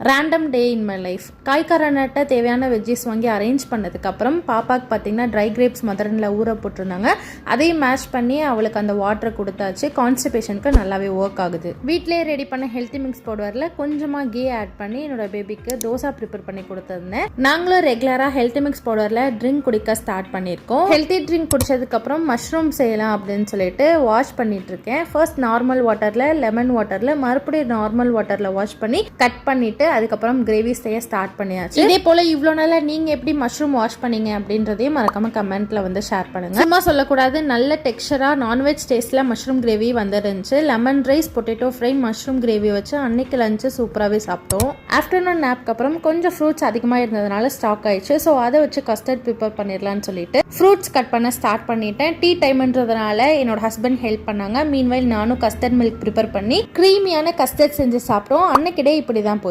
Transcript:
Random day in my life. காய்கறநட்ட தேவையான veggies வாங்கி அரேஞ்ச் பண்ணதுக்கப்புறம் பாப்பாக்கு பார்த்தீங்கன்னா ட்ரை கிரேப்ஸ் மதரனில் ஊற போட்டிருந்தாங்க. அதையும் மேஷ் பண்ணி அவளுக்கு அந்த வாட்டரை கொடுத்தாச்சு. கான்ஸ்டிபேஷனுக்கு நல்லாவே ஒர்க் ஆகுது. வீட்டிலே ரெடி பண்ண ஹெல்த்தி மிக்ஸ் பவுடரில் கொஞ்சமாக கீ ஆட் பண்ணி என்னோட பேபிக்கு தோசை ப்ரிப்பேர் பண்ணி கொடுத்துருந்தேன். நாங்களும் ரெகுலராக ஹெல்த்தி மிக்ஸ் பவுடரில் ட்ரிங்க் குடிக்க ஸ்டார்ட் பண்ணியிருக்கோம். ஹெல்த்தி ட்ரிங்க் குடிச்சதுக்கப்புறம் மஷ்ரூம் செய்யலாம் அப்படின்னு சொல்லிட்டு வாஷ் பண்ணிட்டு இருக்கேன். ஃபர்ஸ்ட் நார்மல் வாட்டரில், லெமன் வாட்டரில், மறுபடியும் நார்மல் வாட்டரில் வாஷ் பண்ணி கட் பண்ணிட்டு அதுக்கப்புறம் கிரேவி செய்ய ஸ்டார்ட் பண்ணியாச்சு. இதே போல இவ்வளோ நாளா நீங்க எப்படி மஷ்ரூம் வாஷ் பண்ணீங்க அப்படின்றதையும் மறக்காம கமெண்ட்ல வந்து ஷேர் பண்ணுங்க. சும்மா சொல்லக்கூடாது, நல்ல டெக்ஸ்சரா நான்வெஜ் டேஸ்ட்ல மஷ்ரூம் கிரேவி வந்துருந்துச்சு. Lemon rice, potato fry, mushroom gravy வச்சு அன்னைக்கு லஞ்ச் சூப்பராகவே சாப்பிட்டோம். ஆஃப்டர்நூன் நேப்க்கு அப்புறம் கொஞ்சம் ஃப்ரூட்ஸ் அதிகமாக இருந்ததுனால ஸ்டாக் ஆயிடுச்சு. ஸோ அதை வச்சு கஸ்டர்ட் ப்ரிப்பேர் பண்ணிடலாம்னு சொல்லிட்டு ஃப்ரூட்ஸ் கட் பண்ண ஸ்டார்ட் பண்ணிட்டேன். டீ டைம்ன்றதுனால என்னோட ஹஸ்பண்ட் ஹெல்ப் பண்ணாங்க. மீன்வைல் நானும் கஸ்டர்ட் மில்க் ப்ரிப்பேர் பண்ணி க்ரீமியான கஸ்டர்ட் செஞ்சு சாப்பிட்டோம். அன்னைக்கிட்டே இப்படி தான் போச்சு.